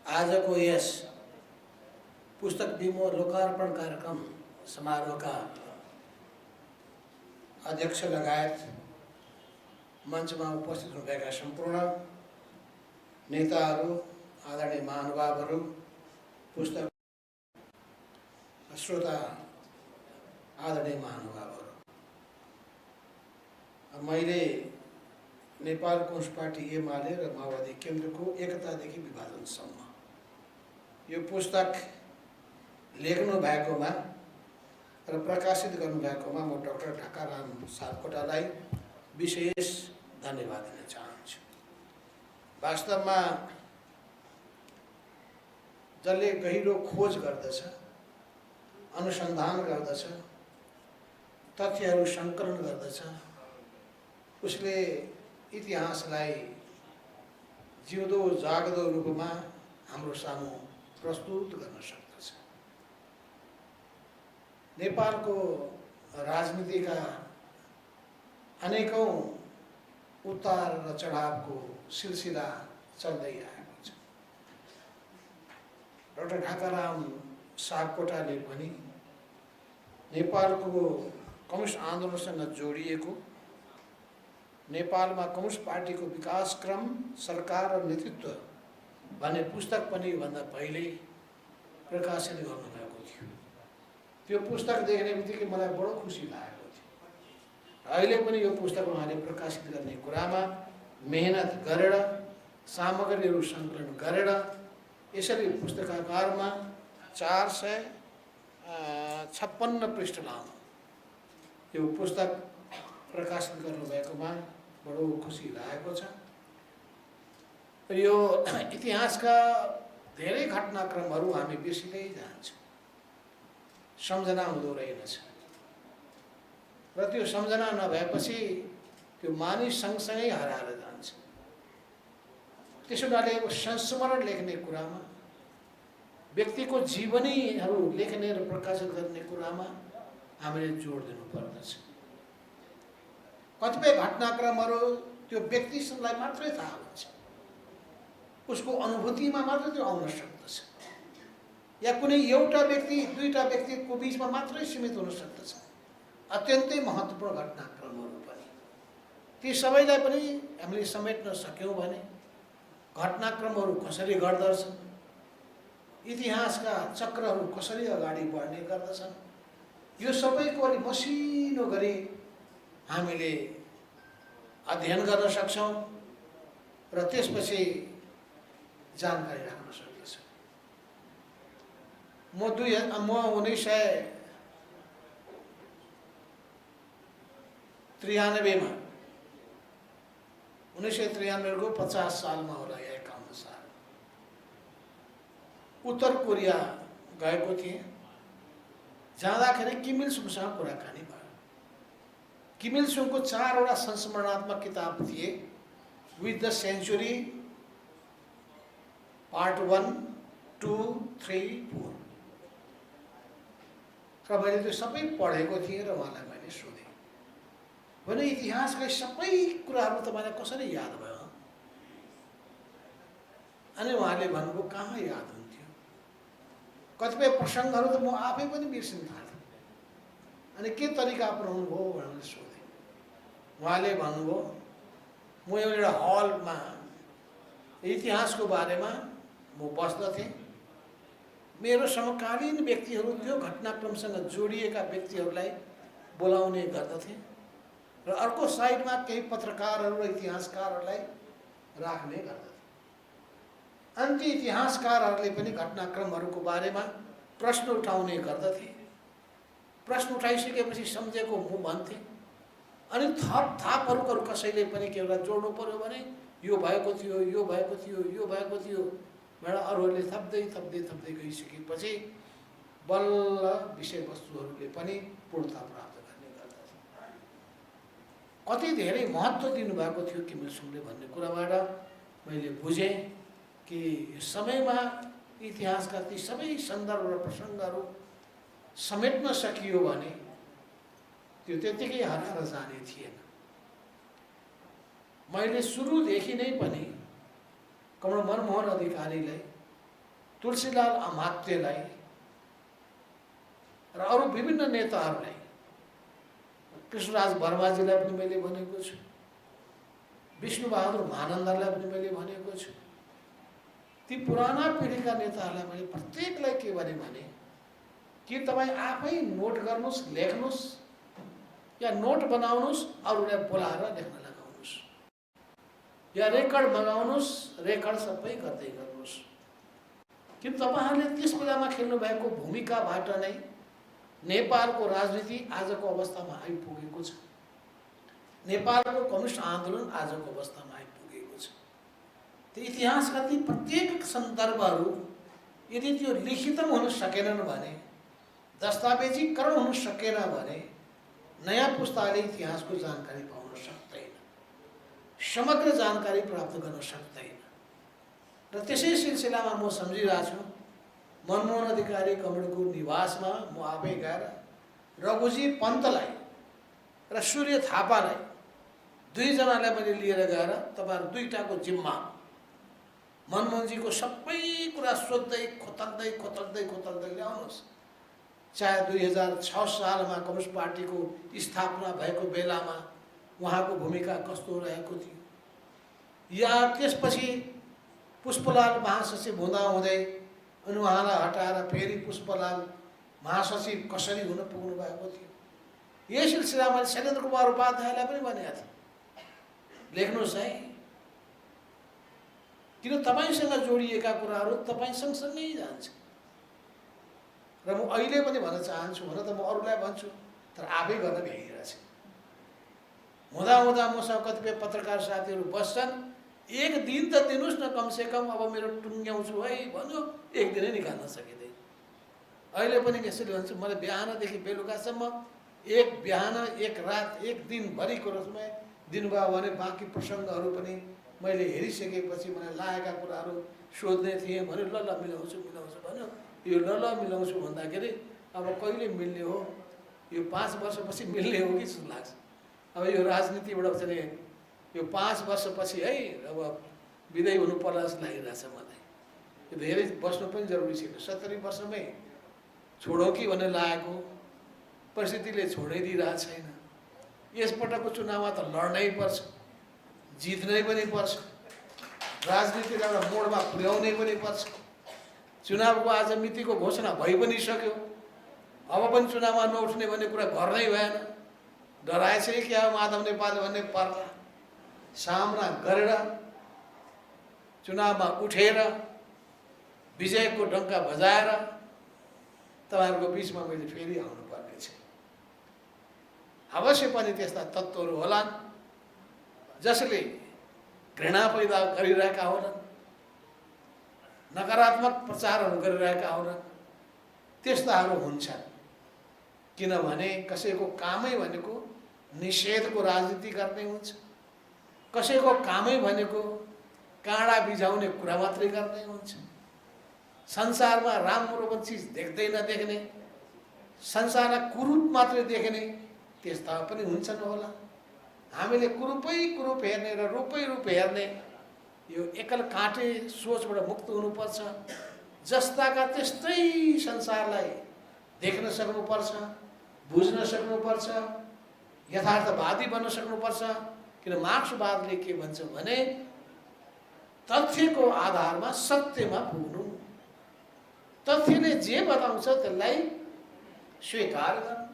आजको यस पुस्तक विमोचन लोकार्पण कार्यक्रम समारोहका अध्यक्ष लगायत मञ्चमा उपस्थित हुनुभएका सम्पूर्ण नेताहरू, आदरणीय महानुभावहरू, पुस्तक श्रोता, आदरणीय महानुभावहरू, मैले नेपाल कम्युनिस्ट पार्टी एमाले र माओवादी केन्द्रको एकतादेखि विभाजनसम्म यो पुस्तक लेख्नु भएकोमा र प्रकाशित गर्नुभएकोमा म डाक्टर ढाकाराम सापकोटालाई विशेष धन्यवाद दिन चाहन्छु। वास्तवमा जसले गहिरो खोज गर्दछ, अनुसन्धान गर्दछ, तथ्यहरू सङ्कलन गर्दछ, उसले इतिहासलाई जिउँदो जाग्दो रूपमा हाम्रो सामु प्रस्तुत गर्न सक्दछ। नेपालको राजनीतिका अनेकौं उतार र चढावको सिलसिला चल्दै आएको छ। डाक्टर ढाकाराम सापकोटाले पनि नेपालको कम्युनिस्ट आन्दोलनसँग जोडिएको, नेपालमा कम्युनिस्ट पार्टीको विकासक्रम, सरकार र नेतृत्व भन्ने पुस्तक पनि भन्दा पहिले प्रकाशित गर्नुभएको थियो। त्यो पुस्तक देख्ने बित्तिकै मलाई बडो खुसी लागेको थियो। अहिले पनि यो पुस्तक उहाँले प्रकाशित गर्ने कुरामा मेहनत गरेर, सामग्रीहरू सङ्कलन गरेर, यसरी पुस्तकाकारमा 456 पृष्ठ लामो यो पुस्तक प्रकाशित गर्नुभएकोमा बडो खुसी लागेको छ। यो इतिहासका धेरै घटनाक्रमहरू हामी बिर्सिँदै जान्छौँ, सम्झना हुँदो रहेनछ र त्यो सम्झना नभएपछि त्यो मानिस सँगसँगै हराएर जान्छ। त्यसो हुनाले संस्मरण लेख्ने कुरामा, व्यक्तिको जीवनीहरू लेख्ने र प्रकाशित गर्ने कुरामा हामीले जोड दिनुपर्दछ। कतिपय घटनाक्रमहरू त्यो व्यक्तिलाई मात्रै थाहा हुन्छ, उसको अनुभूतिमा मात्रै त्यो आउन सक्दछ, या कुनै एउटा व्यक्ति, दुईटा व्यक्तिको बिचमा मात्रै सीमित हुन सक्दछ। अत्यन्तै महत्त्वपूर्ण घटनाक्रमहरू पनि ती सबैलाई पनि हामीले समेट्न सक्यौँ भने घटनाक्रमहरू कसरी गर्दछन्, इतिहासका चक्रहरू कसरी अगाडि बढ्ने गर्दछन्, यो सबैको अलि मसिनो गरी हामीले अध्ययन गर्न सक्छौँ र त्यसपछि जानकारी राख्न सक्दछौँ। म 1993 को 50 सालमा होला, 51 साल उत्तर कोरिया गएको थिएँ। जाँदाखेरि किम इल सुङसँग कुराकानी भयो। किम इल सुङको 4वटा संस्मरणात्मक किताब थिए, विथ द सेन्चुरी पार्ट 1, 2, 3, 4 र मैले त्यो सबै पढेको थिएँ र उहाँलाई मैले सोधेँ, भने इतिहासका सबै कुराहरू तपाईँलाई कसरी याद भयो? अनि उहाँले भन्नुभयो, कहाँ याद हुन्थ्यो, कतिपय प्रसङ्गहरू त म आफै पनि बिर्सिन थालेँ। अनि के तरिका अपनाउनु भयो भनेर सोधेँ। उहाँले भन्नुभयो, म एउटा हलमा इतिहासको बारेमा म बस्दथेँ, मेरो समकालीन व्यक्तिहरू, त्यो घटनाक्रमसँग जोडिएका व्यक्तिहरूलाई बोलाउने गर्दथे र अर्को साइडमा केही पत्रकारहरू र इतिहासकारहरूलाई राख्ने गर्दथे। अनि ती इतिहासकारहरूले पनि घटनाक्रमहरूको बारेमा प्रश्न उठाउने गर्दथे। प्रश्न उठाइसकेपछि सम्झेको म भन्थेँ, अनि थपहरू कसैले पनि के एउटा जोड्नु पर्यो भने यो भएको थियो, यो भएको थियो, यो भएको थियो भनेर अरूहरूले थप्दै गइसकेपछि बल्ल विषयवस्तुहरूले पनि पूर्णता प्राप्त गर्ने गर्दथे। कति धेरै महत्त्व दिनुभएको थियो किम इल सुङले भन्ने कुराबाट मैले बुझेँ कि समयमा इतिहासका ती सबै सन्दर्भ र प्रसङ्गहरू समेट्न सकियो भने त्यो त्यत्तिकै हराएर जाने थिएन। मैले सुरुदेखि नै पनि कमल मनमोहन अधिकारीलाई तुलसीलाल अमात्यलाई र अरू विभिन्न नेताहरूलाई, कृष्णराज वर्माजीलाई पनि मैले भनेको छु, विष्णुबहादुर महानन्दलाई पनि मैले भनेको छु। ती पुराना पिढीका नेताहरूलाई मैले प्रत्येकलाई के भने कि तपाईँ आफै नोट गर्नुहोस्, लेख्नुहोस् या नोट बनाउनुहोस्, अरूलाई बोलाएर लेख्न लगाउनुहोस् या रेकर्ड मगाउनुहोस्, रेकर्ड सबै गर्दै गर्नुहोस्। किन तपाईँहरूले त्यस बेलामा खेल्नु भएको भूमिकाबाट नै नेपालको राजनीति आजको अवस्थामा आइपुगेको छ। नेपालको कम्युनिस्ट आन्दोलन आजको अवस्थामा आइपुगेको छ। त्यो इतिहासका ती प्रत्येक सन्दर्भहरू यदि त्यो लिखित हुन सकेनन् भने, दस्तावेजीकरण हुन सकेन भने नयाँ पुस्ताले इतिहासको जानकारी पाउन सक्दैन, समग्र जानकारी प्राप्त गर्न सक्दैन। र त्यसै सिलसिलामा म सम्झिरहेको छु, मनमोहन अधिकारी कमरेडको निवासमा म आफै गएर रघुजी पन्तलाई र सूर्य थापालाई, दुईजनालाई मैले लिएर गएर तपाईँहरू दुईटाको जिम्मा मनमोहनजीको सबै कुरा सोध्दै खोतल्दै ल्याउनुहोस्। चाहे 2006 सालमा कम्युनिस्ट पार्टीको स्थापना भएको बेलामा उहाँको भूमिका कस्तो रहेको थियो, या त्यसपछि पुष्पलाल महासचिव हुँदाहुँदै अनि उहाँलाई हटाएर फेरि पुष्पलाल महासचिव कसरी हुन पुग्नु भएको थियो। यही सिलसिलामा मैले शैलेन्द्र कुमार उपाध्यायलाई पनि भनेको थिएँ, लेख्नुहोस् है, किन तपाईँसँग जोडिएका कुराहरू तपाईँ सँगसँगै जान्छ। र म अहिले पनि भन्न चाहन्छु, हुन त म अरूलाई भन्छु तर आफै गर्न भ्याइरहेछ। हुँदा मसँग कतिपय पत्रकार साथीहरू बस्छन्, एक दिन त दिनुहोस् न कमसेकम, अब मेरो टुङ्ग्याउँछु है भन्यो, एक दिनै निकाल्न सकिँदैन। अहिले पनि यसरी भन्छु, मलाई बिहानदेखि बेलुकासम्म बिहान एक रात एक दिनभरिको समय दिनुभयो भने बाँकी प्रसङ्गहरू पनि मैले हेरिसकेपछि मलाई लागेका कुराहरू सोध्ने थिएँ भने ल मिलाउँछु भन्यो। यो ल मिलाउँछु भन्दाखेरि अब कहिले मिल्ने हो, यो 5 वर्षपछि मिल्ने हो कि जस्तो लाग्छ। अब यो राजनीतिबाट चाहिँ यो 5 वर्षपछि है अब विदाय हुनु पर्ला जस्तो लागिरहेछ मलाई। यो धेरै बस्नु पनि जरुरी छैन, 70 वर्षमै छोडौँ कि भन्ने लागेको, परिस्थितिले छोडै दिइरहेको छैन। यसपटकको चुनावमा त लड्नै पर्छ, जित्नै पनि पर्छ, राजनीतिलाई एउटा मोडमा पुर्याउनै पनि पर्छ। चुनावको आज मितिको घोषणा भइ पनि सक्यो, अब पनि चुनावमा नउठ्ने भन्ने कुरा गर्नै भएन। डराएछ क्या माधव नेपाल भन्ने पर्ला, सामना गरेर चुनावमा उठेर विजयको डङ्का बजाएर तपाईँहरूको बिचमा मैले फेरि आउनु पर्ने छ। अवश्य पनि त्यस्ता तत्त्वहरू होलान् जसले घृणा पैदा गरिरहेका होलान्, नकारात्मक प्रचारहरू गरिरहेका होलान्, त्यस्ताहरू हुन्छन्। किनभने कसैको कामै भनेको निषेधको राजनीति गर्ने हुन्छ, कसैको कामै भनेको काँडा बिझाउने कुरा मात्रै गर्ने हुन्छ। संसारमा राम्रो चिज देख्दै नदेख्ने, संसारलाई कुरूप मात्रै देख्ने त्यस्ता पनि हुन्छन् होला। हामीले कुरूप हेर्ने र रूप हेर्ने यो एकल काँटे सोचबाट मुक्त हुनुपर्छ। जस्ताका त्यस्तै संसारलाई देख्न सक्नुपर्छ, बुझ्न सक्नुपर्छ, यथार्थवादी बन्न सक्नुपर्छ। किन मार्क्सवादले के भन्छ भने तथ्यको आधारमा सत्यमा पुग्नु, तथ्यले जे बताउँछ त्यसलाई स्वीकार गर्नु,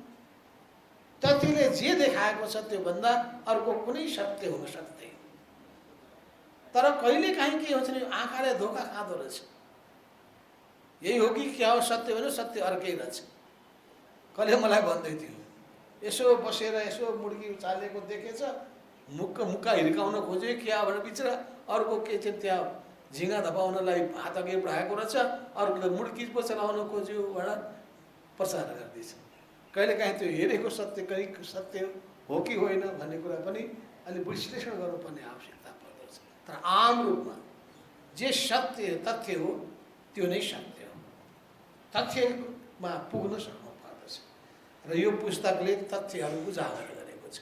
तथ्यले जे देखाएको छ त्योभन्दा अर्को कुनै सत्य हुन सक्दैन। तर कहिलेकाहीँ के हुन्छ भने आँखाले धोका खाँदो रहेछ। यही हो कि क्या हो सत्य भने सत्य अर्कै रहेछ। कहिले मलाई भन्दै थियो, यसो बसेर यसो मुड्की उचालेको देखेछ, मुक्का हिर्काउन खोज्यो क्या भनेर बिचरा अर्को के चाहिँ त्यहाँ झिँगा धपाउनलाई हात अघि बढाएको रहेछ, अर्कोले मुड्की पो चलाउन खोज्यो भनेर प्रचार गर्दैछ। कहिलेकाहीँ त्यो हेरेको सत्य कहीँ सत्य हो कि होइन भन्ने कुरा पनि अलि विश्लेषण गर्नुपर्ने आवश्यकता पर्दछ। तर आम रूपमा जे सत्य तथ्य हो त्यो नै सत्य हो, तथ्यमा पुग्न सक्नु पर्दछ। र यो पुस्तकले तथ्यहरू उजागर गरेको छ।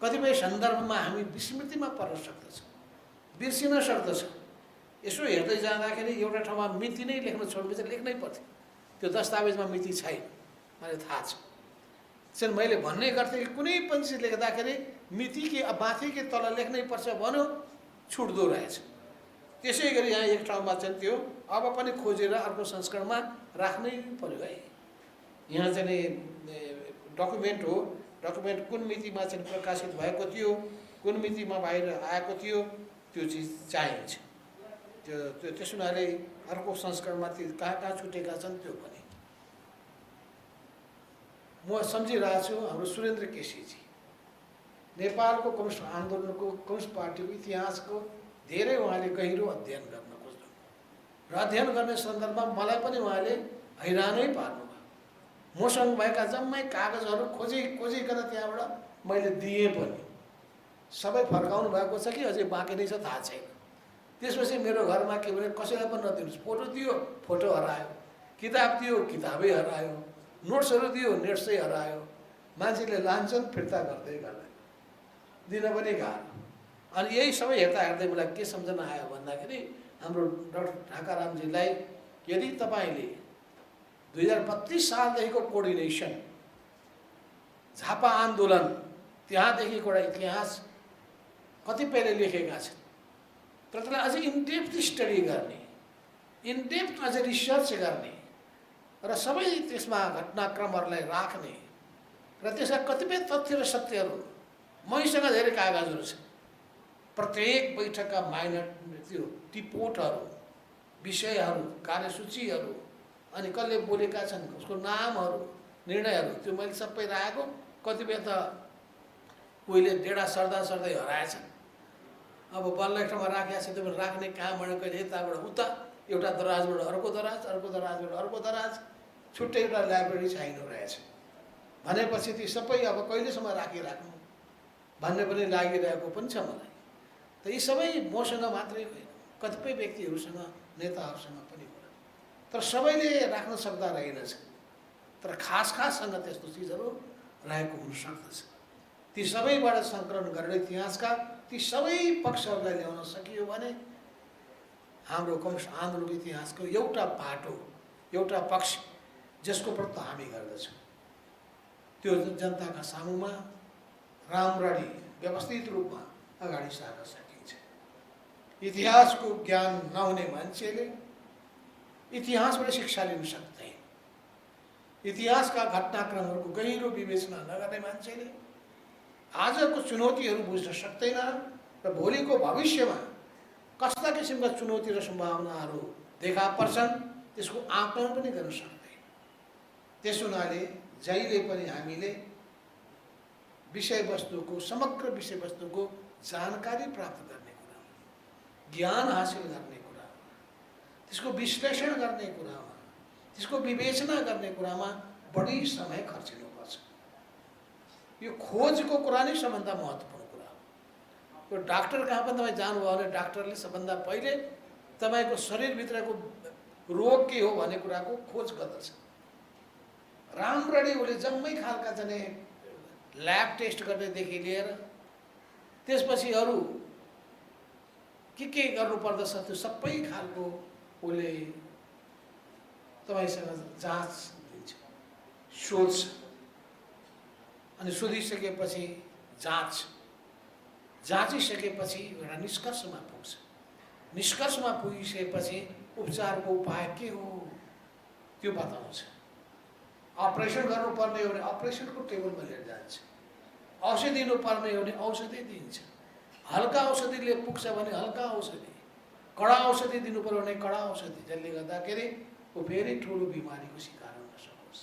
कतिपय सन्दर्भमा हामी विस्मृतिमा पर्न सक्दछौँ, बिर्सिन सक्दछौँ, यसो हेर्दै जाँदाखेरि एउटा ठाउँमा मिति नै लेख्न छोड्नु चाहिँ लेख्नै पर्थ्यो, त्यो दस्तावेजमा मिति छैन, मलाई थाहा छ। चाहिँ मैले भन्ने गर्थेँ कि कुनै पनि चिज लेख्दाखेरि मिति कि माथि कि तल लेख्नै पर्छ भन्यो, छुट्दो रहेछ। त्यसै गरी यहाँ एक ठाउँमा चाहिँ त्यो अब पनि खोजेर अर्को संस्करणमा राख्नै पर्यो है। यहाँ चाहिँ डकुमेन्ट हो, डकुमेन्ट कुन मितिमा चाहिँ प्रकाशित भएको थियो, कुन मितिमा बाहिर आएको थियो, त्यो चिज चाहिन्छ। त्यस हुनाले अर्को संस्करणमा ती कहाँ कहाँ छुटेका छन् त्यो पनि म सम्झिरहेको छु। हाम्रो सुरेन्द्र केसीजी नेपालको कम्युनिस्ट आन्दोलनको, कम्युनिस्ट पार्टीको इतिहासको धेरै उहाँले गहिरो अध्ययन गर्न खोज्नु र अध्ययन गर्ने सन्दर्भमा मलाई पनि उहाँले हैरानै पार्नुभयो। मसँग भएका जम्मै कागजहरू खोजिकन त्यहाँबाट मैले दिएँ पनि, सबै फर्काउनु भएको छ कि अझै बाँकी नै छ थाहा छैन। त्यसपछि मेरो घरमा के भने कसैलाई पनि नदिनुहोस्, फोटो दियो फोटो हरायो, किताब दियो किताबै हरायो, नोट्सहरू दियो नोट्सै हरायो। मान्छेले लान्छन् फिर्ता गर्दै दिन पनि गाह्रो। अनि यही सबै हेर्दै मलाई के सम्झना आयो भन्दाखेरि हाम्रो डाक्टर ढाकारामजीलाई यदि तपाईँले 2032 सालदेखिको कोअर्डिनेसन झापा आन्दोलन त्यहाँदेखिको एउटा इतिहास कतिपयले लेखेका छन्, तर त्यसलाई अझै इनडेप्थ स्टडी गर्ने, इनडेप्थ अझै रिसर्च गर्ने र सबै त्यसमा घटनाक्रमहरूलाई राख्ने र त्यसका कतिपय तथ्य र सत्यहरू मसँग धेरै कागजहरू छन्। प्रत्येक बैठकका माइनर त्यो टिपोटहरू, विषयहरू, कार्यसूचीहरू, अनि कसले बोलेका छन् उसको नामहरू, निर्णयहरू, त्यो मैले सबै राखेको। कतिपय त कोहीले डेढा सर्दै हराएछन्। अब बल्ल एक ठाउँमा राखेको छ, त्यो राख्ने कहाँबाट कहिले यताबाट उता, एउटा दराजबाट अर्को दराज, अर्को दराजबाट अर्को दराज, छुट्टै एउटा लाइब्रेरी चाहिनु रहेछ। भनेपछि ती सबै अब कहिलेसम्म राखिराख्नु भन्ने पनि लागिरहेको पनि छ मलाई। त यी सबै मसँग मात्रै होइन, कतिपय व्यक्तिहरूसँग, नेताहरूसँग पनि होला, तर सबैले राख्न सक्दा रहेनछ। तर खाससँग त्यस्तो चिजहरू रहेको हुन सक्दछ। ती सबैबाट सङ्कलन गरेर इतिहासका ती सबै पक्षहरूलाई ल्याउन सकियो भने हाम्रो कम्युनिस्ट आन्दोलनको इतिहासको एउटा बाटो, एउटा पक्ष जसको प्रति हामी गर्दछौँ, त्यो जनताका सामुमा राम्ररी व्यवस्थित रूपमा अगाडि सार्न सकिन्छ। इतिहासको ज्ञान नहुने मान्छेले इतिहासबाट शिक्षा लिन सक्दैन। इतिहासका घटनाक्रमहरूको गहिरो विवेचना नगर्ने मान्छेले आजको चुनौतीहरू बुझ्न सक्दैन र भोलिको भविष्यमा कस्ता किसिमका चुनौती र सम्भावनाहरू देखा पर्छन् त्यसको आकलन पनि गर्न सक्दैन। त्यस हुनाले जहिले पनि हामीले विषयवस्तुको, समग्र विषयवस्तुको जानकारी प्राप्त गर्ने कुरामा, ज्ञान हासिल गर्ने कुरामा, त्यसको विश्लेषण गर्ने कुरामा, त्यसको विवेचना गर्ने कुरामा बढी समय खर्चिनुपर्छ। यो खोजको कुरा नै सबभन्दा महत्त्वपूर्ण कुरा हो। यो डाक्टर कहाँ पनि तपाईँ जानुभयो भने डाक्टरले सबभन्दा पहिले तपाईँको शरीरभित्रको रोग के हो भन्ने कुराको खोज गर्दछ। राम्ररी उसले जम्मै खालका जाने ल्याब टेस्ट गर्नेदेखि लिएर त्यसपछि अरू के गर्नुपर्दछ त्यो सबै खालको उसले तपाईँसँग जाँच दिन्छ, सोध्छ। अनि सोधिसकेपछि जाँचिसकेपछि एउटा निष्कर्षमा पुग्छ। निष्कर्षमा पुगिसकेपछि उपचारको उपाय के हो त्यो बताउँछ। अपरेसन गर्नुपर्ने हो भने अपरेसनको टेबलमा लिएर जान्छ, औषधि दिनुपर्ने हो भने औषधि दिन्छ, हल्का औषधिले पुग्छ भने हल्का औषधि, कडा औषधि दिनु पर्यो भने कडा औषधि, जसले गर्दाखेरि ऊ फेरि ठुलो बिमारीको शिकार हुन सकोस्।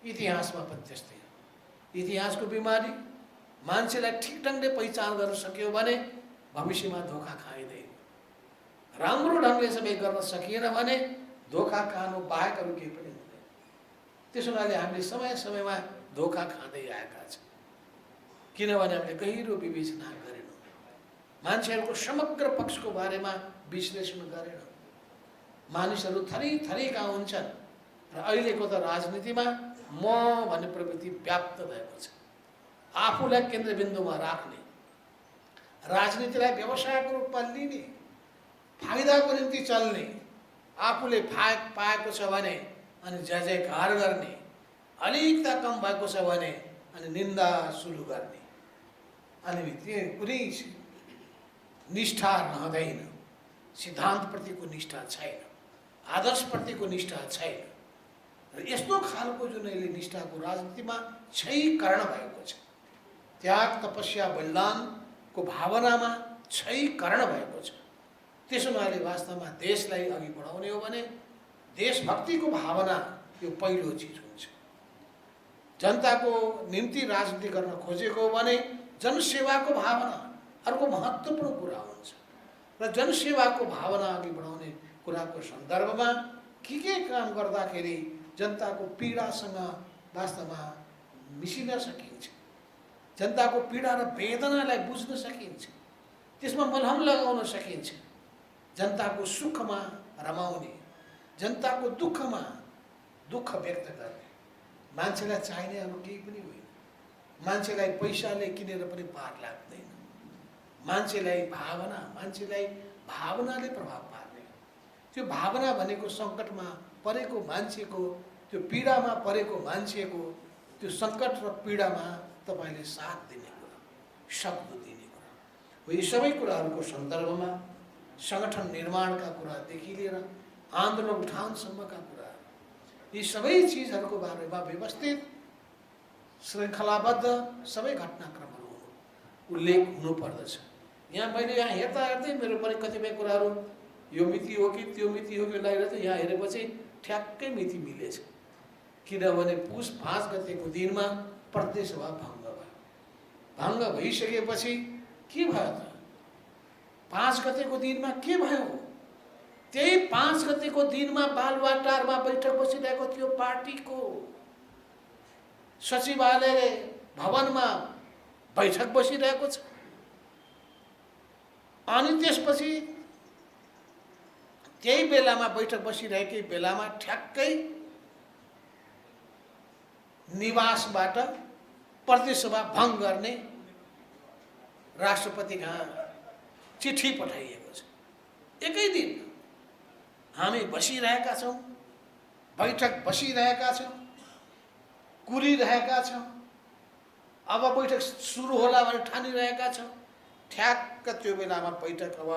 इतिहासमा पनि त्यस्तै हो। इतिहासको बिमारी मान्छेलाई ठिक ढङ्गले पहिचान गर्न सक्यो भने भविष्यमा धोका खाइँदैन। राम्रो ढङ्गले सबै गर्न सकिएन भने धोका खानु बाहेक अरू केही पनि हुँदैन। त्यसो हुनाले हामीले समय समयमा धोका खाँदै आएका छौँ, किनभने हामीले गहिरो विवेचना गरेनौँ, मान्छेहरूको समग्र पक्षको बारेमा विश्लेषण गरेनौँ। मानिसहरू थरीका हुन्छन् र अहिलेको त राजनीतिमा म भन्ने प्रवृत्ति व्याप्त भएको छ। आफूलाई केन्द्रबिन्दुमा राख्ने, राजनीतिलाई व्यवसायको रूपमा लिने, फाइदाको निम्ति चल्ने, आफूले पाएको छ भने अनि जय जयकार गर्ने, अलिकता कम भएको छ भने अनि निन्दा सुरु गर्ने, अनि त्यो कुनै निष्ठा रहँदैन, सिद्धान्तप्रतिको निष्ठा छैन, आदर्शप्रतिको निष्ठा छैन। र यस्तो खालको जुन अहिले निष्ठाको राजनीतिमा क्षयीकरण भएको छ, त्याग तपस्या बलिदानको भावनामा क्षयीकरण भएको छ। त्यसो नभए वास्तवमा देशलाई अघि बढाउने हो भने देशभक्तिको भावना यो पहिलो चिज हुन्छ। जनताको निम्ति राजनीति गर्न खोजेको हो भने जनसेवाको भावना अर्को महत्त्वपूर्ण कुरा हुन्छ। र जनसेवाको भावना अघि बढाउने कुराको सन्दर्भमा के काम गर्दाखेरि जनताको पीडासँग वास्तवमा मिसिन सकिन्छ, जनताको पीडा र वेदनालाई बुझ्न सकिन्छ, त्यसमा मलहम लगाउन सकिन्छ, जनताको सुखमा रमाउने, जनताको दुःखमा दुःख व्यक्त गर्ने। मान्छेलाई चाहिने अरू केही पनि होइन, मान्छेलाई पैसाले किनेर पनि पार लाग्दैन, मान्छेलाई भावनाले प्रभाव पार्ने। त्यो भावना भनेको सङ्कटमा परेको मान्छेको, त्यो पीडामा परेको मान्छेको त्यो सङ्कट र पीडामा तपाईँले साथ दिने कुरा, शब्द दिने कुरा हो। यी सबै कुराहरूको सन्दर्भमा सङ्गठन निर्माणका कुरादेखि लिएर आन्दोलन उठानसम्मका कुरा, यी सबै चिजहरूको बारेमा व्यवस्थित श्रृङ्खलाबद्ध सबै घटनाक्रमहरू उल्लेख हुनुपर्दछ। यहाँ मैले हेर्दा हेर्दै मेरो पनि कतिपय कुराहरू यो मिति हो कि त्यो मिति हो कि लागिरहेको थियो। यहाँ हेरेपछि ठ्याक्कै मिति मिलेछ, किनभने पुस 5 गतेको दिनमा प्रदेश सभा भङ्ग भयो। भङ्ग भइसकेपछि के भयो त? 5 गतेको दिनमा के भयो? त्यही 5 गतेको दिनमा बालुवाटारमा बैठक बसिरहेको थियो पार्टीको, सचिवालय भवनमा बैठक बसिरहेको छ। अनि त्यसपछि त्यही बेलामा बैठक बसिरहेकै बेलामा ठ्याक्कै निवासबाट प्रदेश सभा भङ्ग गर्ने राष्ट्रपति कहाँ चिठी पठाइएको छ। एकै दिन हामी बसिरहेका छौँ, बैठक बसिरहेका छौँ, कुरिरहेका छौँ, अब बैठक सुरु होला भने ठानिरहेका छौँ। ठ्याक्क त्यो बेलामा बैठक अब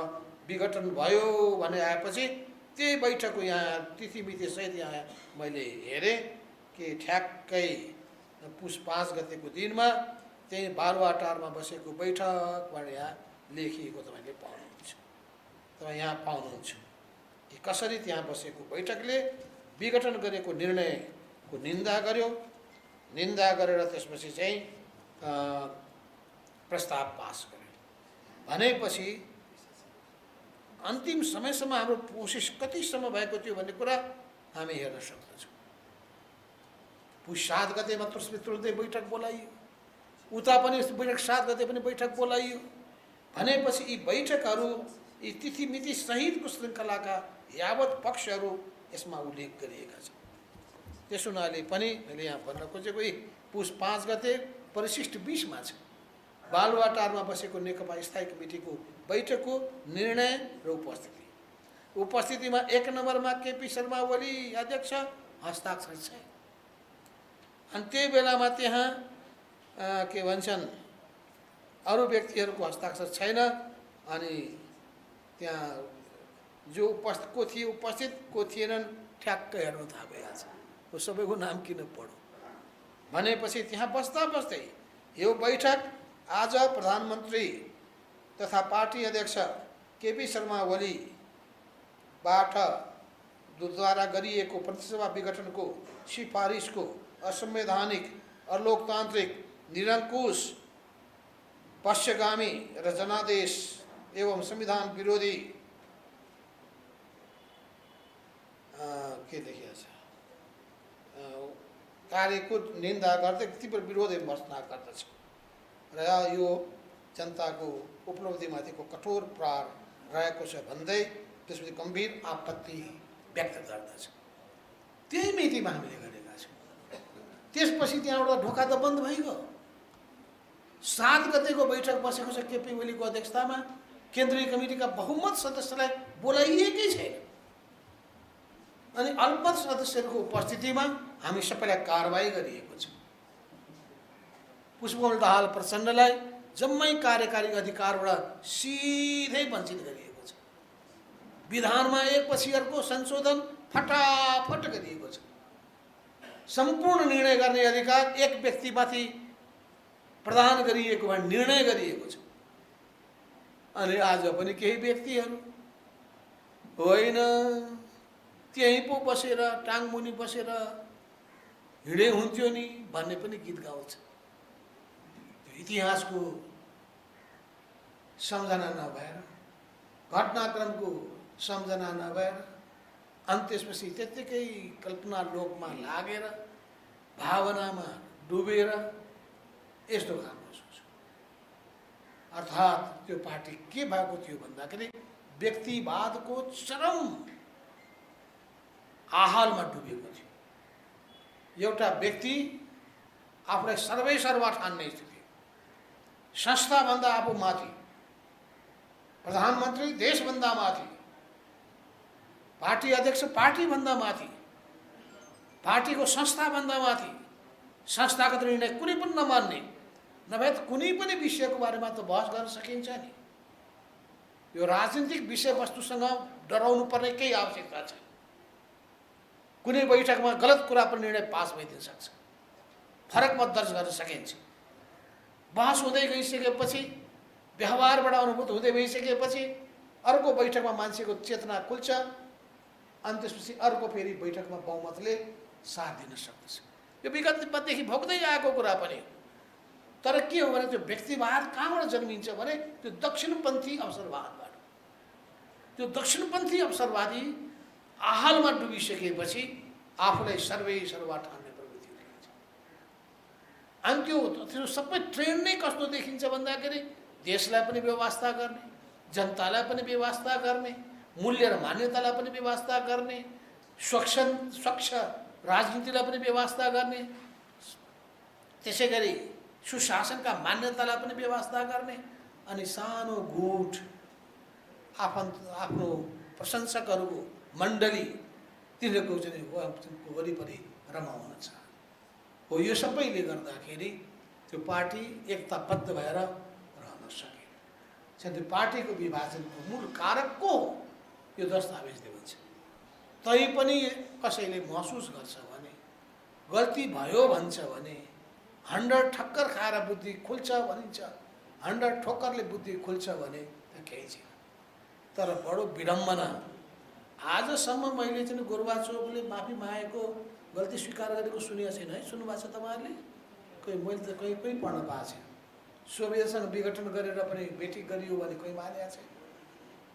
विघटन भयो भने आएपछि त्यही बैठकको यहाँ तिथिमिति सहित यहाँ मैले हेरेँ कि ठ्याक्कै पुस 5 गतेको दिनमा त्यही बालुवाटारमा बसेको बैठकबाट यहाँ लेखिएको तपाईँले पाउनुहुन्छ। तपाईँ यहाँ पाउनुहुन्छ कि कसरी त्यहाँ बसेको बैठकले विघटन गरेको निर्णयको निन्दा गर्यो, निन्दा गरेर त्यसपछि चाहिँ प्रस्ताव पास गर्यो। भनेपछि अन्तिम समयसम्म हाम्रो कोसिस कतिसम्म भएको थियो भन्ने कुरा हामी हेर्न सक्दछौँ। पुस 7 गते मात्र तुरुन्तै बैठक बोलाइयो, उता पनि बैठक 7 गते पनि बैठक बोलाइयो। भनेपछि यी बैठकहरू यी तिथिमिति सहितको श्रृङ्खलाका यावत पक्षहरू यसमा उल्लेख गरिएका छन्। त्यसो हुनाले पनि मैले यहाँ भन्न खोजेको यी पुस 5 गते परिशिष्ट 20 मा छ बालुवाटारमा बसेको नेकपा स्थायी कमिटीको बैठकको निर्णय र उपस्थितिमा 1 नम्बरमा केपी शर्मा ओली अध्यक्ष, हस्ताक्षर छ। अनि त्यही बेलामा त्यहाँ के भन्छन् अरू व्यक्तिहरूको हस्ताक्षर छैन। अनि त्यहाँ जो उपस्थित को थिएनन् ठ्याक्क हेर्नु थाहा भइहाल्छ, वो सबैको नाम किन पढौँ। भनेपछि त्यहाँ बस्दा बस्दै यो बैठक आज प्रधानमन्त्री तथा पार्टी अध्यक्ष केपी शर्मा ओलीबाट द्वारा गरिएको प्रतिसभा विघटनको सिफारिसको असंवैधानिक, अलोकतान्त्रिक, निरङ्कुश, पश्चिगामी र जनादेश एवं संविधान विरोधी के देखिएको छ कार्यको निन्दा गर्दै तीव्र विरोध एवं भर्त्सना गर्दछ र यो जनताको उपलब्धिमाथिको कठोर प्रहार रहेको छ भन्दै त्यसपछि गम्भीर आपत्ति व्यक्त गर्दछ। त्यही मितिमा हामीले गरेका छौँ। त्यसपछि त्यहाँबाट ढोका त बन्द भइगयो। 7 गतेको बैठक बसेको छ केपी ओलीको अध्यक्षतामा, केन्द्रीय कमिटीका बहुमत सदस्यलाई बोलाइएकै छैन। अनि अल्पमत सदस्यहरूको उपस्थितिमा हामी सबैलाई कारबाही गरिएको छ। पुष्पकमल दाहाल प्रचण्डलाई जम्मै कार्यकारी अधिकारबाट सिधै वञ्चित गरिएको छ। विधानमा एकपछि अर्को संशोधन फटाफट गरिएको छ। सम्पूर्ण निर्णय गर्ने अधिकार एक व्यक्तिमाथि प्रदान गरिएको वा निर्णय गरिएको छ। अनि आज पनि केही व्यक्तिहरू होइन त्यहीँ पो बसेर टाङमुनि बसेर हिँडे हुन्थ्यो नि भन्ने पनि गीत गाउँछ। इतिहासको सम्झना नभएर, घटनाक्रमको सम्झना नभएर अनि त्यसपछि त्यत्तिकै कल्पना लोकमा लागेर भावनामा डुबेर यस्तो खालको सोच। अर्थात् त्यो पार्टी के भएको थियो भन्दाखेरि व्यक्तिवादको चरम आहालमा डुबेको थियो। एउटा व्यक्ति आफूलाई सर्वैसर्वा ठान्ने स्थिति, संस्थाभन्दा आफू माथि, प्रधानमन्त्री देशभन्दा माथि, पार्टी अध्यक्ष पार्टीभन्दा माथि, पार्टीको संस्थाभन्दा माथि, संस्थागत निर्णय कुनै पनि नमान्ने, नभए त कुनै पनि विषयको बारेमा त बहस गर्न सकिन्छ नि। यो राजनीतिक विषयवस्तुसँग डराउनु पर्ने केही आवश्यकता छैन। कुनै बैठकमा गलत कुरा पनि निर्णय पास भइदिन सक्छ, फरक मत दर्ज गर्न सकिन्छ। बहस हुँदै गइसकेपछि, व्यवहारबाट अनुभूत हुँदै गइसकेपछि अर्को बैठकमा मान्छेको चेतना खुल्छ अनि त्यसपछि अर्को फेरि बैठकमा बहुमतले साथ दिन सक्दछ। यो विगतदेखि भोग्दै आएको कुरा पनि। तर के हो भने त्यो व्यक्तिवाद कहाँबाट जन्मिन्छ भने त्यो दक्षिणपन्थी अवसरवादबाट। त्यो दक्षिणपन्थी अवसरवादी आहालमा डुबिसकेपछि आफूलाई सर्वैसर्वा ठान्ने प्रवृत्ति देखिन्छ। अनि त्यो सबै ट्रेन्ड नै कस्तो देखिन्छ भन्दाखेरि देशलाई पनि व्यवस्था गर्ने, जनतालाई पनि व्यवस्था गर्ने, मूल्य र मान्यतालाई पनि व्यवस्था गर्ने, स्वच्छ राजनीतिलाई पनि व्यवस्था गर्ने, त्यसै गरी सुशासनका मान्यतालाई पनि व्यवस्था गर्ने, अनि सानो गुट आफ्नो प्रशंसकहरूको मण्डली तिनीहरूको चाहिँ वरिपरि रमाउन छ। हो यो सबैले गर्दाखेरि त्यो पार्टी एकताबद्ध भएर रहन सकेन। त्यो पार्टीको विभाजनको मूल कारक को हो यो दस्तावेजले भन्छ। तैपनि कसैले महसुस गर्छ भने, गल्ती भयो भन्छ भने, 100 ठक्कर खाएर बुद्धि खुल्छ भनिन्छ, 100 ठोक्करले बुद्धि खुल्छ भने त केही छैन। तर बडो विडम्बना, आजसम्म मैले चाहिँ गोर्बाचोभले माफी मागेको, गल्ती स्वीकार गरेको सुनेको छैन है। सुन्नुभएको छ तपाईँहरूले? कोही मैले त कोही पढ्न पाएको छैन। सोभियतसँग विघटन गरेर पनि बेठी गरियो भने कोही मानेको छैन।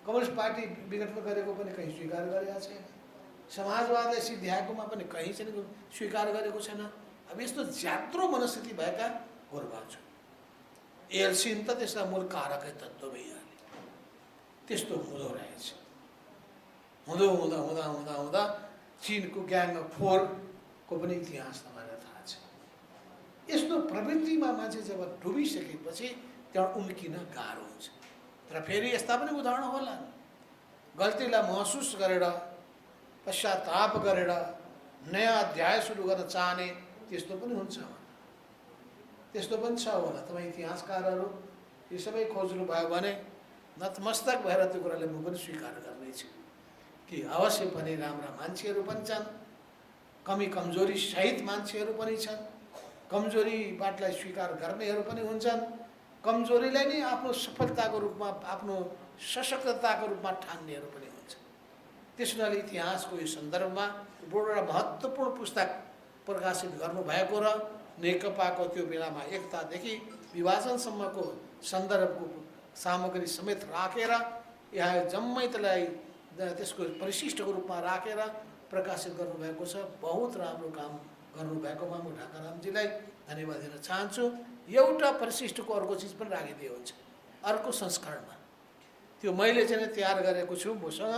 कम्युनिस्ट पार्टी विघटन गरेको पनि कहीँ स्वीकार गरेको छैन। समाजवादलाई सिद्ध्याएकोमा पनि कहीँ चाहिँ स्वीकार गरेको छैन। अब यस्तो ज्यात्रो मनस्थिति भएका गोर्बाचो, एल्सिन त त्यसका मूल कारकै तत्त्व भइहाल्यो। त्यस्तो हुँदो रहेछ। हुँदा हुँदा हुँदा हुँदा हुँदा चीनको ग्याङ अफ फोरको पनि इतिहास तपाईँलाई थाहा छ। यस्तो प्रवृत्तिमा मान्छे जब डुबिसकेपछि त्यहाँ उम्किन गाह्रो हुन्छ। तर फेरि यस्ता पनि उदाहरण होला, गल्तीलाई महसुस गरेर पश्चाताप गरेर नयाँ अध्याय सुरु गर्न चाहने त्यस्तो पनि हुन्छ, त्यस्तो पनि छ होला। तपाईँ इतिहासकारहरू यो सबै खोज्नु भयो भने नतमस्तक भएर त्यो कुरालाई म पनि स्वीकार गर्नेछु कि अवश्य पनि राम्रा मान्छेहरू पनि छन्, कमी कमजोरी सहित मान्छेहरू पनि छन्, कमजोरीबाटलाई स्वीकार गर्नेहरू पनि हुन्छन्, कमजोरीलाई नै आफ्नो सफलताको रूपमा, आफ्नो सशक्तताको रूपमा ठान्नेहरू पनि हुन्छन्। त्यस हुनाले इतिहासको यो सन्दर्भमा एउटा महत्त्वपूर्ण पुस्तक प्रकाशित गर्नुभएको र नेकपाको त्यो बेलामा एकतादेखि विभाजनसम्मको सन्दर्भको सामग्री समेत राखेर यहाँ जम्मै त्यसलाई त्यसको परिशिष्टको रूपमा राखेर प्रकाशित गर्नुभएको छ। बहुत राम्रो काम गर्नुभएकोमा म ढाकारामजीलाई धन्यवाद दिन चाहन्छु। एउटा परिशिष्टको अर्को चिज पनि राखिदिए हुन्छ अर्को संस्करणमा। त्यो मैले चाहिँ तयार गरेको छु मसँग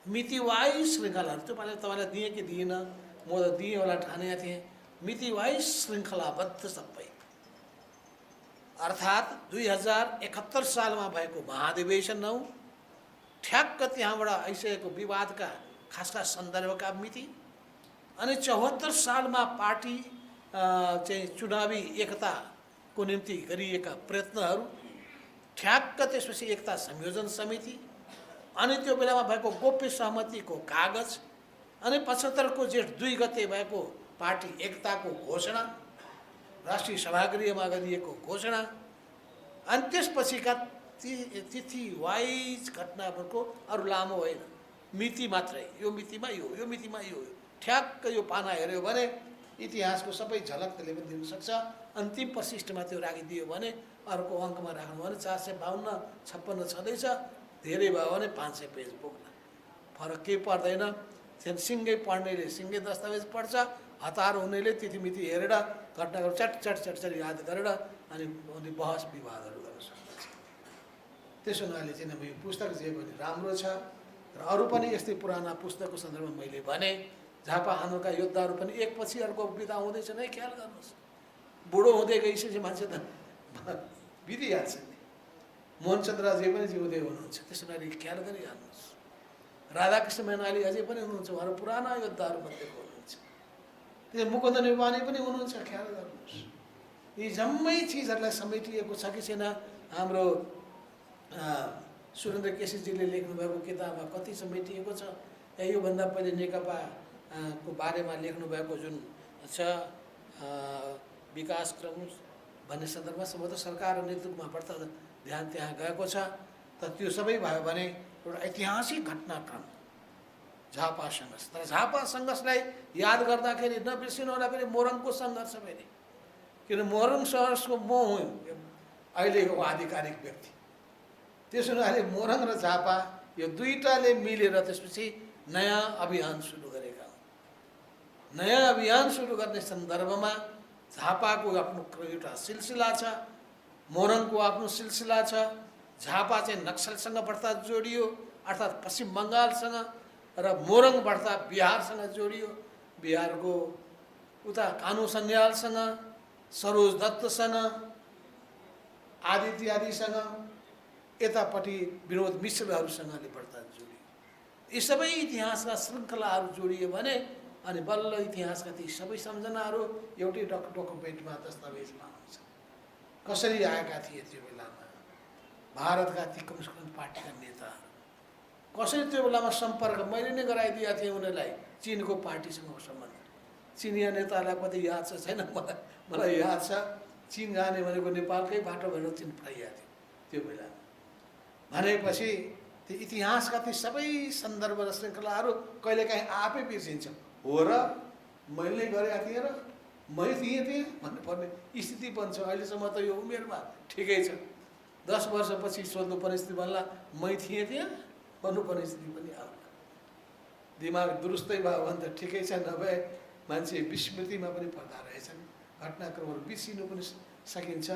मितिवाइज श्रृङ्खलाहरू। त्यो मैले तपाईँलाई दिएँ कि दिइनँ, म त दिएँ होला ठानेको थिएँ। मितिवाइज श्रृङ्खलाबद्ध सबै, अर्थात् 2071 सालमा भएको महाधिवेशन हौ, ठ्याक्क त्यहाँबाट आइसकेको विवादका खासका सन्दर्भका मिति अनि 74 सालमा पार्टी चाहिँ चुनावी एकताको निम्ति गरिएका प्रयत्नहरू, ठ्याक्क त्यसपछि एकता संयोजन समिति, अनि त्यो बेलामा भएको गोप्य सहमतिको कागज, अनि 75 को जेठ 2 गते भएको पार्टी एकताको घोषणा, राष्ट्रिय सभागृहमा गरिएको घोषणा, अनि त्यसपछिका तिथि वाइज घटनाहरूको अरू लामो होइन, मिति मात्रै, यो मितिमा यो मितिमा यो, ठ्याक्क यो पाना हेऱ्यो भने इतिहासको सबै झलक त्यसले पनि दिन सक्छ। अन्तिम परिशिष्टमा त्यो राखिदियो भने अर्को अङ्कमा राख्नु भने 452-56 छँदैछ, धेरै भयो भने 500 पेज पुग्ला, फरक केही पर्दैन। त्यहाँ सिङ्गै पढ्नेले सिङ्गै दस्तावेज पढ्छ, हतार हुनेले तिथिमिति हेरेर घटनाहरू चट याद गरेर अनि बहस विवादहरू गर्न सक्दछ। त्यसो हुनाले चाहिँ यो पुस्तक जे पनि राम्रो छ र अरू पनि यस्तै पुराना पुस्तकको सन्दर्भमा मैले भने झापा आन्दोलनका योद्धाहरू पनि एकपछि अर्को बिदा हुँदैछ नै, ख्याल गर्नुहोस्। बुढो हुँदै गइसकेपछि मान्छे त बितिहाल्छ नि। मोहनचन्द्रजी पनि जिउँदै हुनुहुन्छ, त्यसो हुनाले ख्याल गरिहाल्नुहोस्। राधाकृष्ण मैनाली अझै पनि हुनुहुन्छ, उहाँहरू पुराना योद्धाहरू मध्येको हुनुहुन्छ। त्यो मुकुन्द निर्वाणी पनि हुनुहुन्छ, ख्याल गर्नुहोस्। यी जम्मै चिजहरूलाई समेटिएको छ कि छैन हाम्रो सुरेन्द्र केसीजीले लेख्नुभएको किताबमा कति समेटिएको छ। योभन्दा पहिले नेकपा को बारेमा लेख्नुभएको जुन छ विकास क्रम भन्ने सन्दर्भमा सम्भवतः सरकार र नेतृत्वमा बढ्ता ध्यान त्यहाँ गएको छ। तर त्यो सबै भयो भने एउटा ऐतिहासिक घटनाक्रम झापा सङ्घर्ष। तर झापा सङ्घर्षलाई याद गर्दाखेरि नबिर्सिनु होला फेरि मोरङको सङ्घर्ष फेरि, किन मोरङ सङ्घर्षको म हुँ अहिलेको आधिकारिक व्यक्ति। त्यसो हुनाले मोरङ र झापा यो दुईटाले मिलेर त्यसपछि नयाँ अभियान सुरु गरेका हुन्। नयाँ अभियान सुरु गर्ने सन्दर्भमा झापाको आफ्नो एउटा सिलसिला छ, मोरङको आफ्नो सिलसिला छ। झापा चाहिँ नक्सलसँग बढ्ता जोडियो, अर्थात् पश्चिम बङ्गालसँग, र मोरङ बढ्ता बिहारसँग जोडियो। बिहारको उता कानु सन्यालसँग, सरोज दत्तसँग, आदि इत्यादिसँग, यतापट्टि विनोद मिश्रहरूसँगले बढ्ता जोडियो। यी सबै इतिहासका श्रृङ्खलाहरू जोडियो भने अनि बल्ल इतिहासका ती सबै सम्झनाहरू एउटै डकुमेन्टमा दस्तावेजमा आउँछ। कसरी आएका थिए त्यो बेलामा भारतका ती कम्युनिस्ट पार्टीका नेताहरू, कसरी त्यो बेलामा सम्पर्क मैले नै गराइदिएका थिएँ उनीहरूलाई चिनको पार्टीसँग सम्बन्ध। चिनिया नेताहरूलाई कति याद छ छैन, मलाई याद छ। चिन जाने भनेको नेपालकै बाटो भनेर चिन पाइएको थियो त्यो बेलामा। भनेपछि त्यो इतिहासका ती सबै सन्दर्भ र श्रृङ्खलाहरू कहिलेकाहीँ आफै बिर्सिन्छ। हो र मैले गरेका थिएँ र मै थिएँ भन्नुपर्ने स्थिति बन्छ। अहिलेसम्म त यो उमेरमा ठिकै छ, 10 वर्षपछि सोध्नुपर्ने स्थिति बन्ला मै थिएँ भन्नुपर्ने स्थिति पनि आउला। दिमाग दुरुस्तै भयो भने त ठिकै छ, नभए मान्छे विस्मृतिमा पनि पर्दा रहेछन्। घटनाक्रमहरू बिर्सिनु पनि सकिन्छ।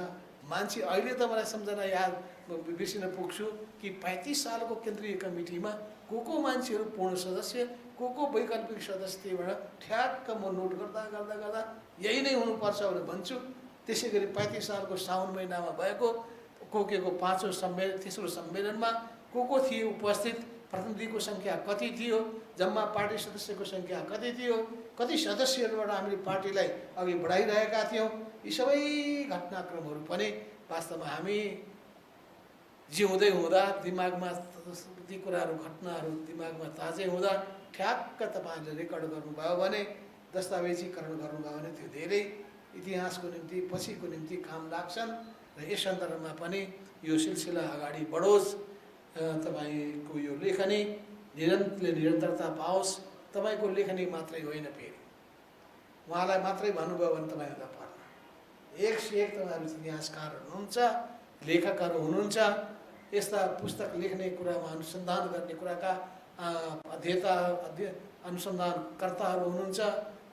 मान्छे अहिले त मलाई सम्झना याद बिर्सिन पुग्छु कि 35 सालको केन्द्रीय कमिटीमा को मान्छेहरू पूर्ण सदस्य, को वैकल्पिक सदस्य थियो भनेर ठ्याक्क म नोट गर्दा यही नै हुनुपर्छ भनेर भन्छु। त्यसै गरी 35 सालको साउन महिनामा भएको कोकेको 5औं सम्मेलन, तेस्रो सम्मेलनमा को थिए उपस्थित, प्रतिनिधिको सङ्ख्या कति थियो, जम्मा पार्टी सदस्यको सङ्ख्या कति थियो, कति सदस्यहरूबाट हामीले पार्टीलाई अघि बढाइरहेका थियौँ। यी सबै घटनाक्रमहरू पनि वास्तवमा हामी जिउँदै हुँदा दिमागमा ती कुराहरू घटनाहरू दिमागमा ताजै हुँदा ठ्याक्क तपाईँहरूले रेकर्ड गर्नुभयो भने, दस्तावेजीकरण गर्नुभयो भने त्यो धेरै इतिहासको निम्ति पछिको निम्ति काम लाग्छन्। र यस सन्दर्भमा पनि यो सिलसिला अगाडि बढोस्, तपाईँको यो लेखनी निरन्तरता पाओस्। तपाईँको लेखनी मात्रै होइन, फेरि उहाँलाई मात्रै भन्नुभयो भने तपाईँ हुँदा पर्न। एक से एक तपाईँहरू इतिहासकार हुनुहुन्छ, लेखकहरू हुनुहुन्छ। यस्ता पुस्तक लेख्ने कुरामा अनुसन्धान गर्ने कुराका अनुसन्धानकर्ताहरू हुनुहुन्छ।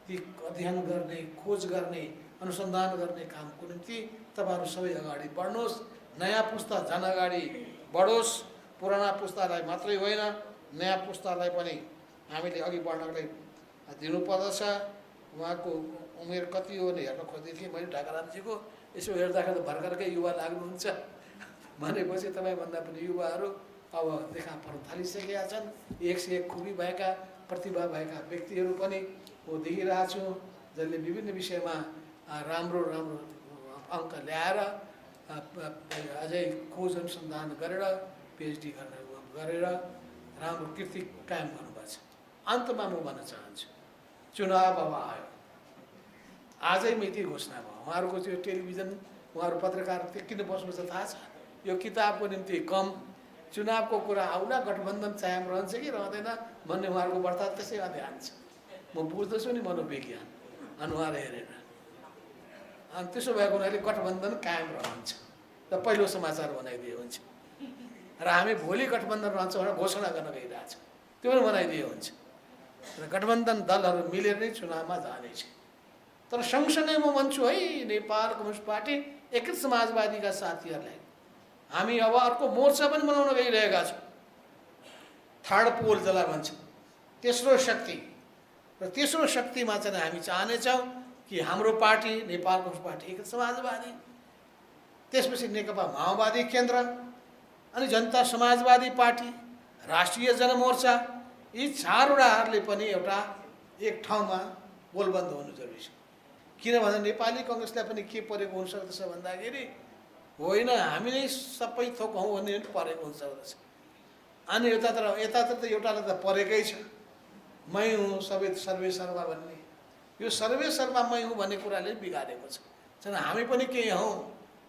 ती अध्ययन गर्ने, खोज गर्ने, अनुसन्धान गर्ने कामको निम्ति तपाईँहरू सबै अगाडि बढ्नुहोस्। नयाँ पुस्ता झन अगाडि बढोस्। पुराना पुस्तालाई मात्रै होइन, नयाँ पुस्तालाई पनि हामीले अघि बढ्नलाई दिनुपर्दछ। उहाँको उमेर कति हो भने हेर्न खोज्दै थिएँ मैले ढाकारामजीको, यसो हेर्दाखेरि त भर्खरकै युवा लाग्नुहुन्छ। भनेपछि तपाईँभन्दा पनि युवाहरू अब देखा पर्न थालिसकेका छन्। 101 खुबी भएका प्रतिभा भएका व्यक्तिहरू पनि म देखिरहेको छु, जसले विभिन्न विषयमा राम्रो राम्रो अङ्क ल्याएर अझै खोज अनुसन्धान गरेर PhD गरेर राम्रो कीर्ति कायम गर्नुभएको छ। अन्तमा म भन्न चाहन्छु, चुनाव अब आयो, आजै मिति घोषणा भयो। उहाँहरूको त्यो टेलिभिजन, उहाँहरू पत्रकार किन बस्नुहुन्छ थाहा छ? यो किताबको निम्ति कम, चुनावको कुरा आउला गठबन्धन चाहेम रहन्छ कि रहँदैन भन्ने उहाँहरूको वार्ता त्यसैमा ध्यान छ। म बुझ्दछु नि मनोविज्ञान अनुहार हेरेर। अनि त्यसो भएको हुनाले गठबन्धन कायम रहन्छ र पहिलो समाचार बनाइदिए हुन्छ र हामी भोलि गठबन्धन रहन्छ भनेर घोषणा गर्न गइरहेछौँ, त्यो पनि बनाइदिए हुन्छ र गठबन्धन दलहरू मिलेर नै चुनावमा जानेछ। तर सँगसँगै म भन्छु है, नेपाल कम्युनिस्ट पार्टी एकीकृत समाजवादीका साथीहरूलाई हामी अब अर्को मोर्चा पनि बनाउन गइरहेका छौँ। थर्ड पोल जसलाई भन्छ, तेस्रो शक्ति। र तेस्रो शक्तिमा चाहिँ हामी चाहनेछौँ कि हाम्रो पार्टी नेपाल कम्युनिस्ट पार्टी एकीकृत समाजवादी, त्यसपछि नेकपा माओवादी केन्द्र, अनि जनता समाजवादी पार्टी, राष्ट्रिय जनमोर्चा, यी चारवटाहरूले पनि एउटा एक ठाउँमा गोलबन्द हुनु जरुरी छ। किनभने नेपाली कङ्ग्रेसलाई पनि के परेको हुनसक्दछ भन्दाखेरि होइन हामी नै सबै थोक हौँ भन्ने परेको हुनसक्दछ। अनि यतातिर त एउटालाई त परेकै छ, मै हुँ सबै सर्वे सर्वा भन्ने। यो सर्वे सर्वा मै हुँ भन्ने कुराले बिगारेको छ। हामी पनि केही हौँ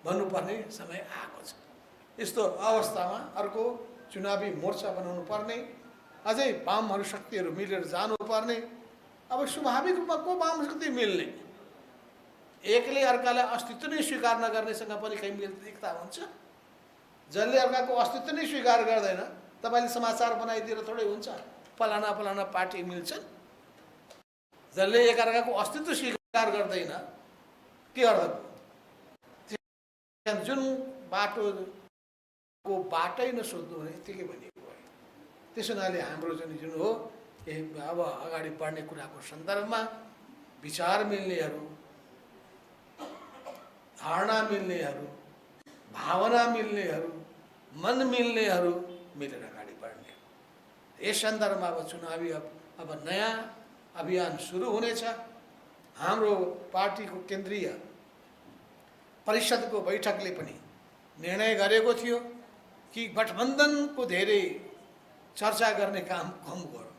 भन्नुपर्ने समय आएको छ। यस्तो अवस्थामा अर्को चुनावी मोर्चा बनाउनु पर्ने, अझै वामहरू शक्तिहरू मिलेर जानुपर्ने। अब स्वाभाविक रूपमा को वाम शक्ति मिल्ने? एकले अर्कालाई अस्तित्व नै स्वीकार नगर्नेसँग पनि कहीँ एकता हुन्छ? जसले अर्काको अस्तित्व नै स्वीकार गर्दैन, तपाईँले समाचार बनाइदिएर थोरै हुन्छ फलाना फलाना पार्टी मिल्छन्? जसले एकअर्काको अस्तित्व स्वीकार गर्दैन के अर्थ? जुन बाटोको बाटै नसोध्नु भने यत्तिकै भनिएको भयो। त्यसो हुनाले हाम्रो जुन हो अब अगाडि बढ्ने कुराको सन्दर्भमा विचार मिल्नेहरू, धारणा मिल्नेहरू, भावना मिल्नेहरू, मन मिल्नेहरू मिलेर अगाडि बढ्ने। यस सन्दर्भमा अब चुनावी अब नयाँ अभियान सुरु हुनेछ। हाम्रो पार्टीको केन्द्रीय परिषदको बैठकले पनि निर्णय गरेको थियो कि गठबन्धनको धेरै चर्चा गर्ने काम कम गरौँ।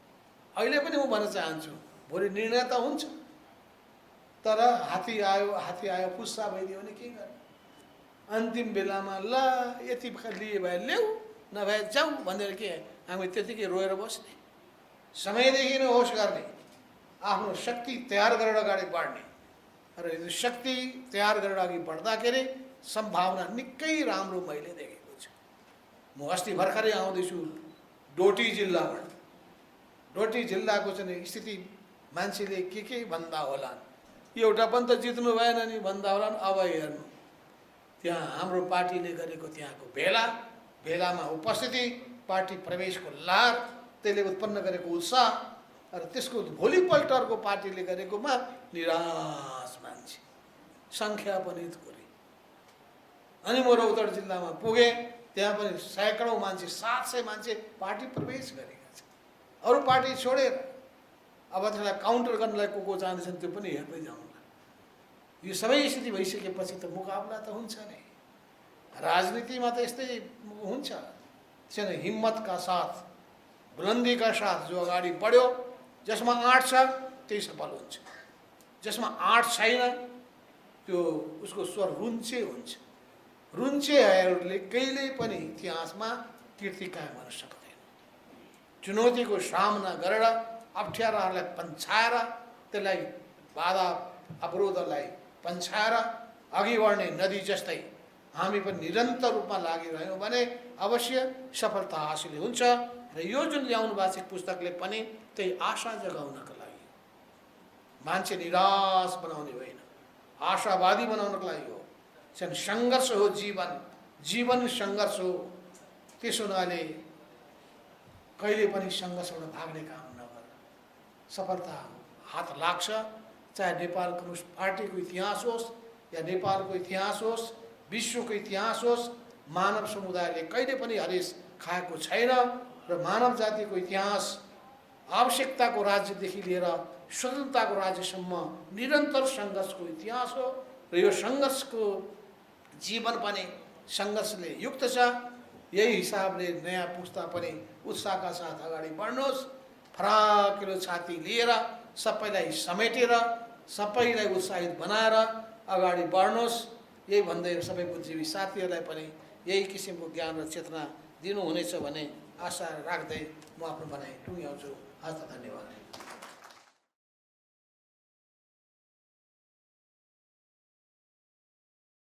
अहिले पनि म भन्न चाहन्छु, भोलि निर्णय त हुन्छ, तर हात्ती आयो पुस्सा भइदियो भने के गर्ने? अन्तिम बेलामा ल यति लिए भए ल्याऊ, नभए जाऊ भनेर के हामी त्यतिकै रोएर बस्ने? समयदेखि नै होस् गर्ने, आफ्नो शक्ति तयार गरेर अगाडि बढ्ने। र यो शक्ति तयार गरेर अघि बढ्दाखेरि सम्भावना निकै राम्रो मैले देखेको छु। म अस्ति भर्खरै आउँदैछु डोटी जिल्लाबाट। डोटी जिल्लाको चाहिँ स्थिति मान्छेले के भन्दा होला, एउटा पनि त जित्नु भएन नि भन्दा होला। अब हेर्नु त्यहाँ हाम्रो पार्टीले गरेको त्यहाँको भेलामा उपस्थिति, पार्टी प्रवेशको लहर, त्यसले उत्पन्न गरेको उत्साह र त्यसको भोलिपल्ट अर्को पार्टीले गरेकोमा निराश मान्छे, सङ्ख्या पनि थोरै। अनि म रौतहट जिल्लामा पुगेँ, त्यहाँ पनि सैकडौँ मान्छे, 700 मान्छे पार्टी प्रवेश गरेका छन् अरू पार्टी छोडेर। अब त्यसलाई काउन्टर गर्नलाई को जाँदैछन् त्यो पनि हेर्दै जाउँला। यो सबै स्थिति भइसकेपछि त मुकाबला त हुन्छ नै। राजनीतिमा त यस्तै हुन्छ। त्यसैले हिम्मतका साथ, बुलन्दीका साथ जो अगाडि बढ्यो, जसमा आँट छ त्यही सफल हुन्छ, जसमा आँट छैन त्यो उसको स्वर रुन्चे हुन्छ। रुन्चेहरूले कहिल्यै पनि इतिहासमा कीर्ति कायम गर्न सक्दैन। चुनौतीको सामना गरेर अप्ठ्याराहरूलाई पन्छाएर, त्यसलाई बाधा अवरोधलाई पन्छाएर अघि बढ्ने नदी जस्तै हामी पनि निरन्तर रूपमा लागिरह्यौँ भने अवश्य सफलता हासिल हुन्छ। र यो जुन ल्याउनु भएको छ पुस्तकले पनि त्यही आशा जगाउनका लागि, मान्छे निराश बनाउने होइन, आशावादी बनाउनको लागि हो। सङ्घर्ष हो जीवन सङ्घर्ष हो। त्यसो हुनाले कहिले पनि सङ्घर्षबाट भाग्ने काम नगर, सफलता हात लाग्छ। चाहे नेपाल कम्युनिस्ट पार्टीको इतिहास होस् या नेपालको इतिहास होस्, विश्वको इतिहास होस्, मानव समुदायले कहिले पनि हरेस खाएको छैन र मानव जातिको इतिहास आवश्यकताको राज्यदेखि लिएर स्वतन्त्रताको राज्यसम्म निरन्तर सङ्घर्षको इतिहास हो र यो सङ्घर्षको जीवन पनि सङ्घर्षले युक्त छ। यही हिसाबले नयाँ पुस्ता पनि उत्साहका साथ अगाडि बढ्नुहोस्, फराकिलो छाती लिएर सबैलाई समेटेर सबैलाई उत्साहित बनाएर अगाडि बढ्नुहोस्। यही भन्दै सबै बुद्धिजीवी साथीहरूलाई पनि यही किसिमको ज्ञान र चेतना दिनुहुनेछ भन्ने आशा राख्दै म आफ्नो भनाइ टुङ्ग्याउँछु। हस्त धन्यवाद।